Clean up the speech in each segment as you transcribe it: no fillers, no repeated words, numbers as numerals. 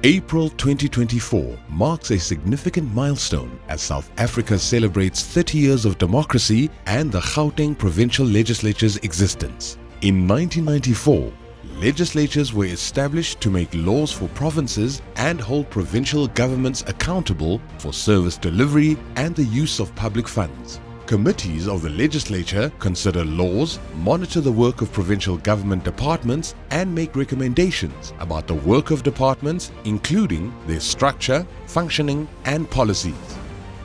April 2024 marks a significant milestone as South Africa celebrates 30 years of democracy and the Gauteng provincial legislature's existence. In 1994, legislatures were established to make laws for provinces and hold provincial governments accountable for service delivery and the use of public funds. Committees of the legislature consider laws, monitor the work of provincial government departments, and make recommendations about the work of departments, including their structure, functioning, and policies.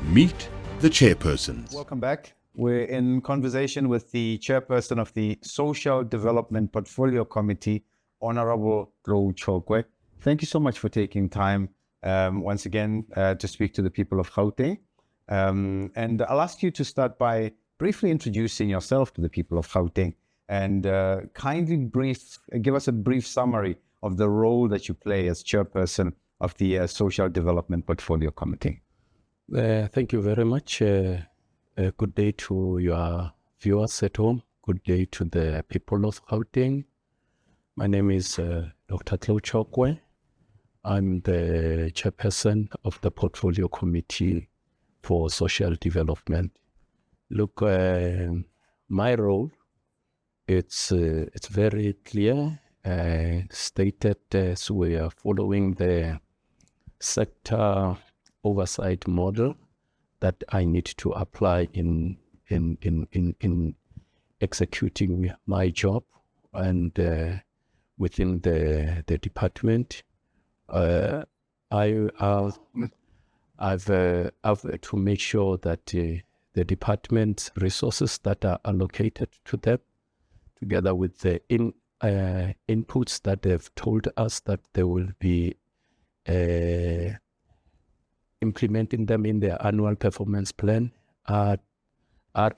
Meet the chairpersons. Welcome back. We're in conversation with the chairperson of the Social Development Portfolio Committee, Honourable Tlou Chokoe. Thank you so much for taking time once again to speak to the people of Gauteng. And I'll ask you to start by briefly introducing yourself to the people of Gauteng and kindly give us a brief summary of the role that you play as chairperson of the Social Development Portfolio Committee. Thank you very much. Good day to your viewers at home. Good day to the people of Gauteng. My name is Dr. Tlou Chokoe. I'm the chairperson of the Portfolio Committee for Social Development. Look, my role, it's very clear, stated as we are following the sector oversight model that I need to apply in executing my job and within the department. I've to make sure that the department's resources that are allocated to them, together with the inputs that they've told us that they will be implementing them in their annual performance plan, are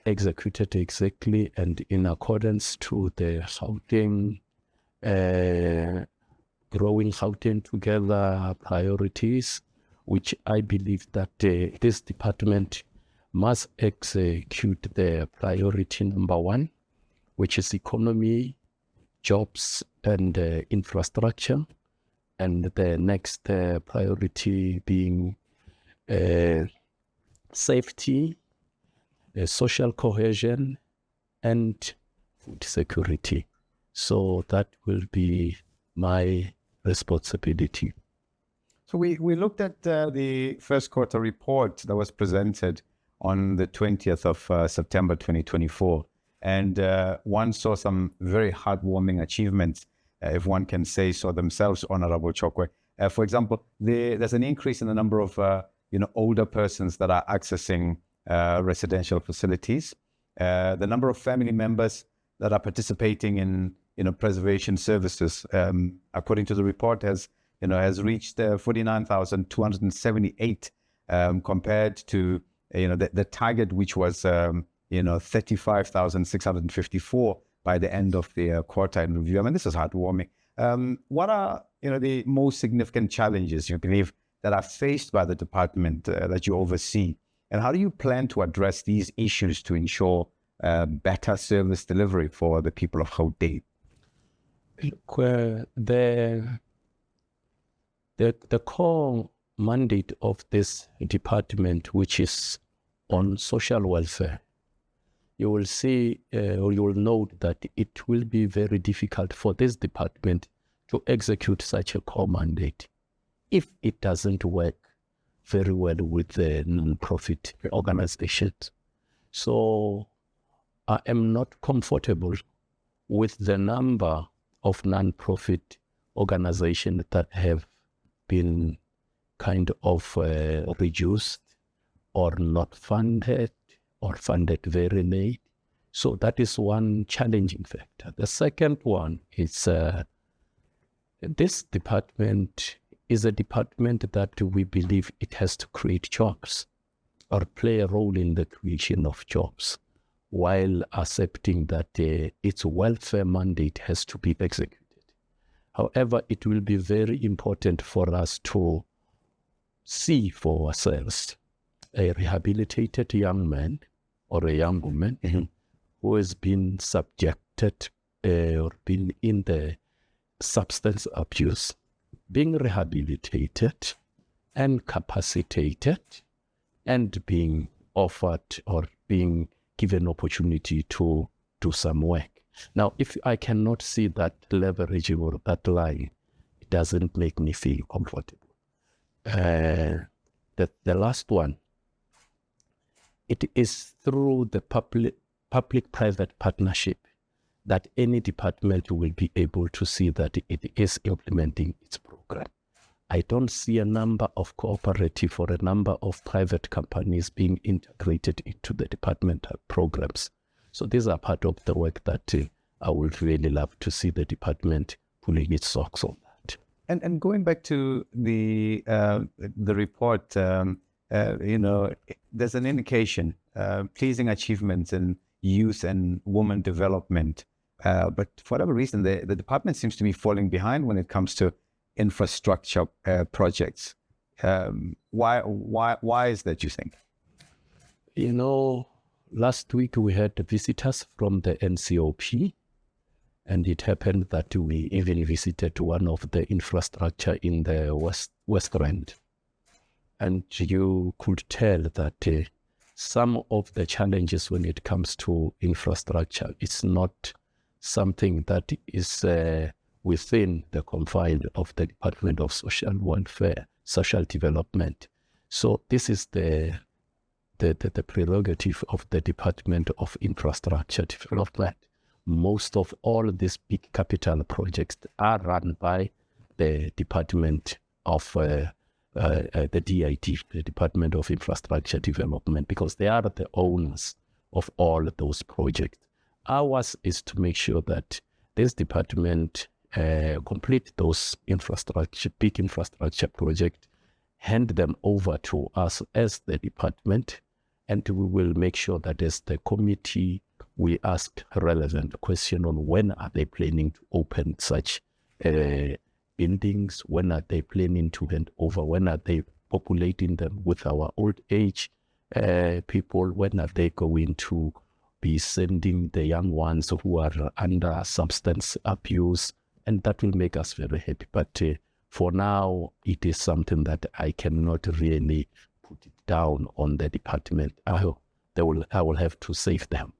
executed exactly and in accordance to the Gauteng, growing Gauteng together priorities, which I believe that this department must execute the priority number one, which is economy, jobs, and infrastructure, and the next priority being safety, social cohesion, and food security. So that will be my responsibility. So we looked at the first quarter report that was presented on the 20th of September 2024, and one saw some very heartwarming achievements, if one can say so themselves, Honourable Chokoe. For example, there's an increase in the number of older persons that are accessing residential facilities. The number of family members that are participating in preservation services, according to the report, has reached 49,278 compared to the target, which was 35,654 by the end of the quarter in review. I mean, this is heartwarming. What are the most significant challenges you believe that are faced by the department that you oversee, and how do you plan to address these issues to ensure better service delivery for the people of Gauteng? The core mandate of this department, which is on social welfare, you will see, or you will note that it will be very difficult for this department to execute such a core mandate if it doesn't work very well with the non-profit organizations. So I am not comfortable with the number of non-profit organizations that have been kind of reduced or not funded or funded very late. So that is one challenging factor. The second one is this department is a department that we believe it has to create jobs or play a role in the creation of jobs, while accepting that its welfare mandate has to be executed. However, it will be very important for us to see for ourselves a rehabilitated young man or a young woman who has been subjected or been in the substance abuse being rehabilitated and capacitated and being offered or being given opportunity to do some work. Now, if I cannot see that leveraging or that line, it doesn't make me feel comfortable. The last one, it is through the public-private partnership that any department will be able to see that it is implementing its program. I don't see a number of cooperative or a number of private companies being integrated into the departmental programs. So these are part of the work that I would really love to see the department pulling its socks on that. And going back to the report, there's an indication, pleasing achievements in youth and women development. But for whatever reason, the department seems to be falling behind when it comes to infrastructure projects. Why is that, you think? Last week we had visitors from the NCOP, and it happened that we even visited one of the infrastructure in the West Rand. And you could tell that some of the challenges when it comes to infrastructure, it's not something that is within the confines of the Department of Social Welfare, Social Development. So this is the prerogative of the Department of Infrastructure Development. Most of all these big capital projects are run by the Department of the DIT, the Department of Infrastructure Development, because they are the owners of all those projects. Ours is to make sure that this department complete those big infrastructure projects, hand them over to us as the department, and we will make sure that as the committee, we ask relevant question on when are they planning to open such buildings, when are they planning to hand over, when are they populating them with our old age people, when are they going to be sending the young ones who are under substance abuse, and that will make us very happy. But for now, it is something that I cannot really put it down on the department. I will have to save them.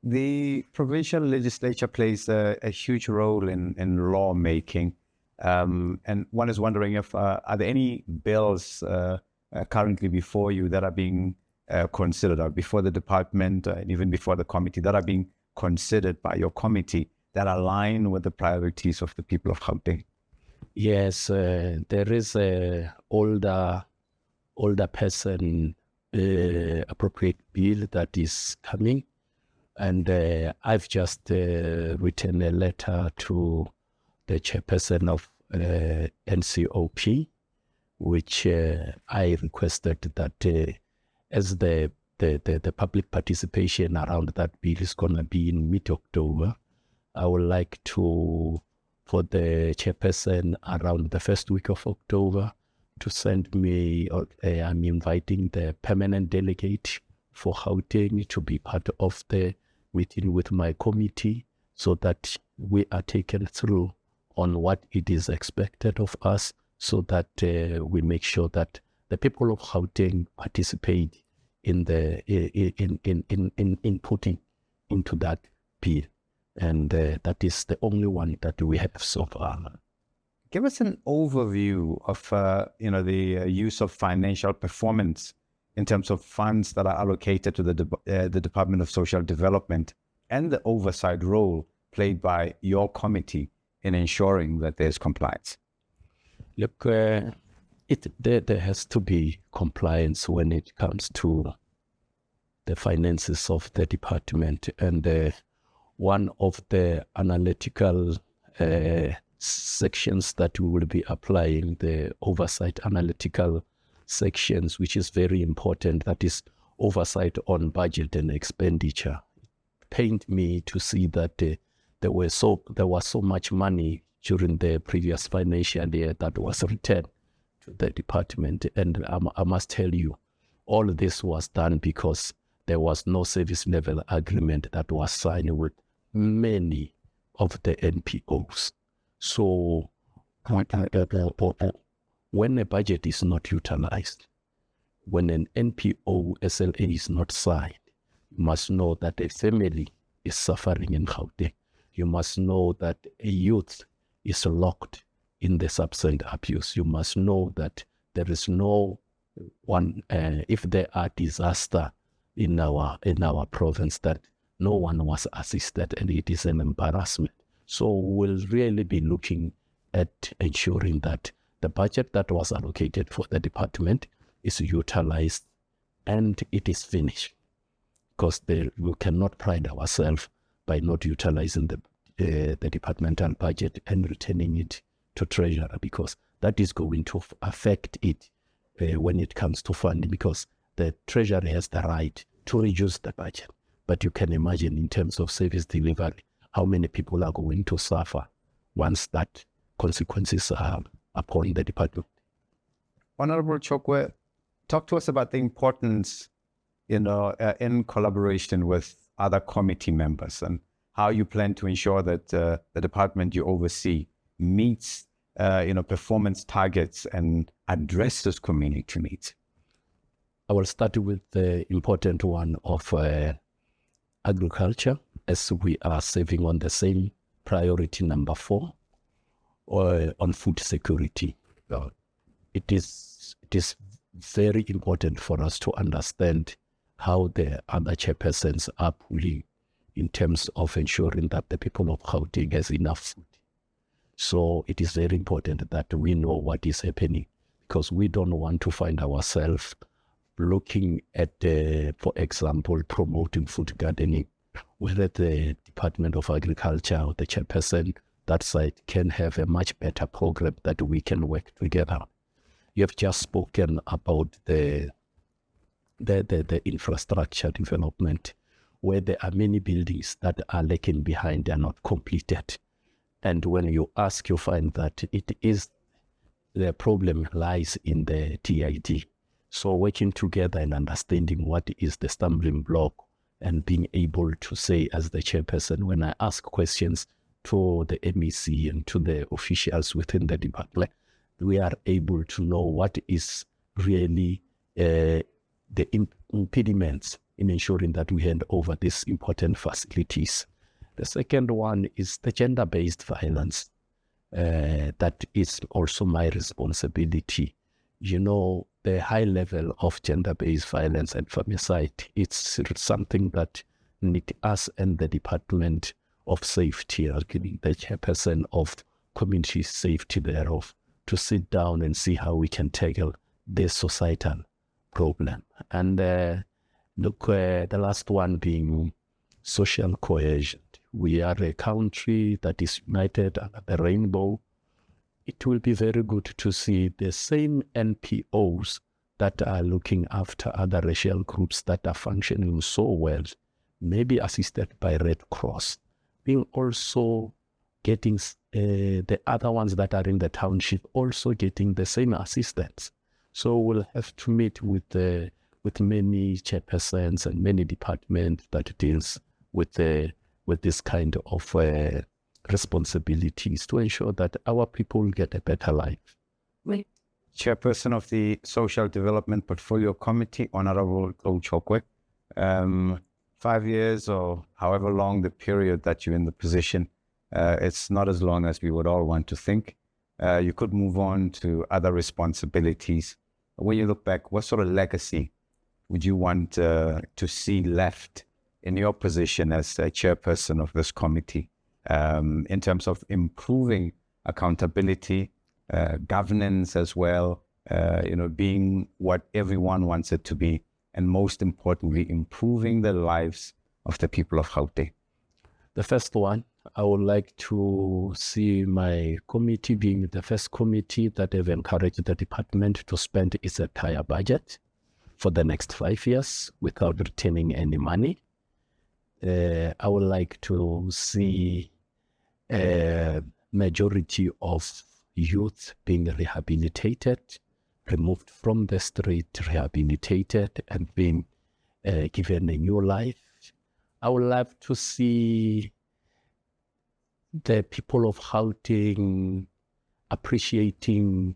The provincial legislature plays a huge role in lawmaking. And one is wondering if, are there any bills currently before you that are being considered, or before the department, and even before the committee, that are being considered by your committee that align with the priorities of the people of Gauteng? Yes, there is a older person appropriate bill that is coming, and I've just written a letter to the chairperson of NCOP, which I requested that as the public participation around that bill is going to be in mid-October, I would like for the chairperson around the first week of October to send me, I'm inviting the permanent delegate for Gauteng to be part of the meeting with my committee, so that we are taken through on what it is expected of us, so that we make sure that the people of Gauteng participate in putting into that bill. And that is the only one that we have so far. Give us an overview of the use of financial performance in terms of funds that are allocated to the Department of Social Development, and the oversight role played by your committee in ensuring that there's compliance. Look, there has to be compliance when it comes to the finances of the department, and one of the analytical sections that we will be applying, the oversight analytical sections, which is very important, that is oversight on budget and expenditure. It pained me to see that there was so much money during the previous financial year that was returned to the department, and I must tell you, all this was done because there was no service level agreement that was signed with many of the NPOs. So when a budget is not utilized, when an NPO SLA is not signed, you must know that a family is suffering in Gauteng. You must know that a youth is locked in the substance abuse. You must know that there is no one, if there are disaster in our province, that no one was assisted, and it is an embarrassment. So we'll really be looking at ensuring that the budget that was allocated for the department is utilized and it is finished. Because we cannot pride ourselves by not utilizing the departmental budget and returning it to treasurer, because that is going to affect it when it comes to funding, because the treasury has the right to reduce the budget. But you can imagine, in terms of service delivery, how many people are going to suffer once that consequences are upon the department. Honourable Chokoe, talk to us about the importance, in collaboration with other committee members, and how you plan to ensure that the department you oversee meets, performance targets and addresses community needs. I will start with the important one of agriculture, as we are serving on the same priority number 4, on food security. It is very important for us to understand how the other chairpersons are pulling in terms of ensuring that the people of Gauteng has enough food. So it is very important that we know what is happening, because we don't want to find ourselves looking at, for example, promoting food gardening, whether the Department of Agriculture or the chairperson that side can have a much better program that we can work together. You have just spoken about the infrastructure development, where there are many buildings that are lagging behind, they are not completed. And when you ask, you find that the problem lies in the TID. So working together and understanding what is the stumbling block, and being able to say, as the chairperson, when I ask questions to the MEC and to the officials within the department, we are able to know what is really the impediments in ensuring that we hand over these important facilities. The second one is the gender-based violence. That is also my responsibility. The high level of gender-based violence and femicide, it's something that need us and the Department of Safety, the chairperson of community safety thereof, to sit down and see how we can tackle this societal problem. And the last one being social cohesion. We are a country that is united under the rainbow. It will be very good to see the same NPOs that are looking after other racial groups that are functioning so well, maybe assisted by Red Cross, being also getting the other ones that are in the township also getting the same assistance. So we'll have to meet with many chairpersons and many departments that deals with this kind of responsibilities to ensure that our people get a better life. Chairperson of the Social Development Portfolio Committee, Honourable Tlou Chokoe. 5 years or however long the period that you're in the position, it's not as long as we would all want to think. You could move on to other responsibilities. When you look back, what sort of legacy would you want to see left in your position as a chairperson of this committee, in terms of improving accountability, governance as well, being what everyone wants it to be, and most importantly, improving the lives of the people of Gauteng? The first one, I would like to see my committee being the first committee that have encouraged the department to spend its entire budget for the next 5 years without returning any money. I would like to see a majority of youth being rehabilitated, removed from the street, rehabilitated, and being given a new life. I would love to see the people of Gauteng appreciating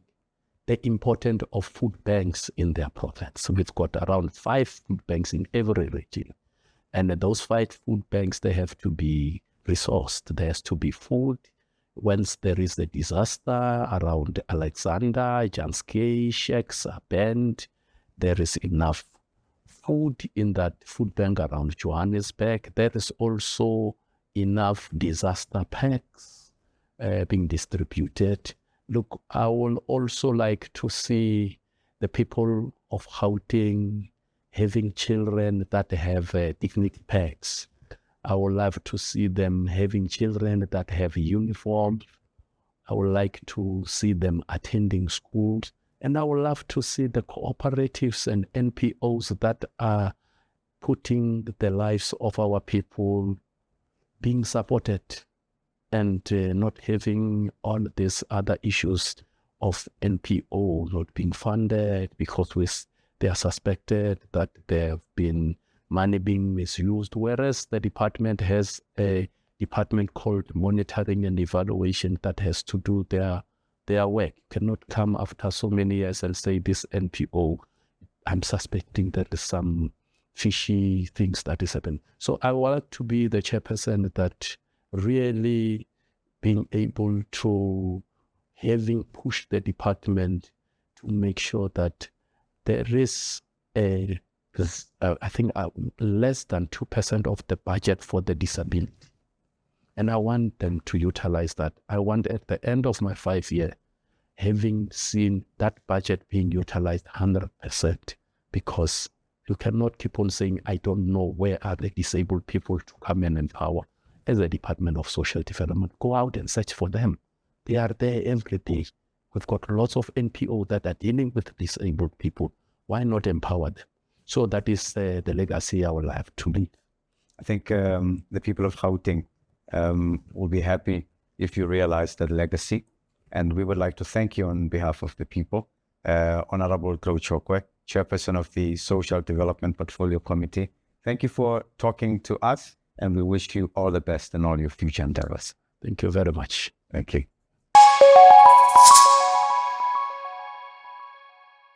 the importance of food banks in their province. So we've got around 5 food banks in every region. And those 5 food banks, they have to be resourced. There has to be food. Once there is a disaster around Alexander, Janskei, Sheks are banned, there is enough food in that food bank around Johannesburg. There is also enough disaster packs being distributed. Look, I would also like to see the people of Gauteng having children that have dignity packs. I would love to see them having children that have uniforms. I would like to see them attending schools. And I would love to see the cooperatives and NPOs that are putting the lives of our people being supported and not having all these other issues of NPO not being funded because they are suspected that there have been money being misused, whereas the department has a department called monitoring and evaluation that has to do their work. Cannot come after so many years and say this NPO, I'm suspecting that there's some fishy things that is happening. So I want to be the chairperson that really being able to having pushed the department to make sure that there is I think less than 2% of the budget for the disability. And I want them to utilize that. I want at the end of my 5 year, having seen that budget being utilized 100%, because you cannot keep on saying, I don't know where are the disabled people to come and empower. As a Department of Social Development, go out and search for them. They are there every day. We've got lots of NPO that are dealing with disabled people. Why not empower them? So that is the legacy I will have to lead. I think the people of Gauteng will be happy if you realize that legacy. And we would like to thank you on behalf of the people. Honourable Tlou Chokoe, Chairperson of the Social Development Portfolio Committee. Thank you for talking to us, and we wish you all the best in all your future endeavors. Thank you very much. Thank you.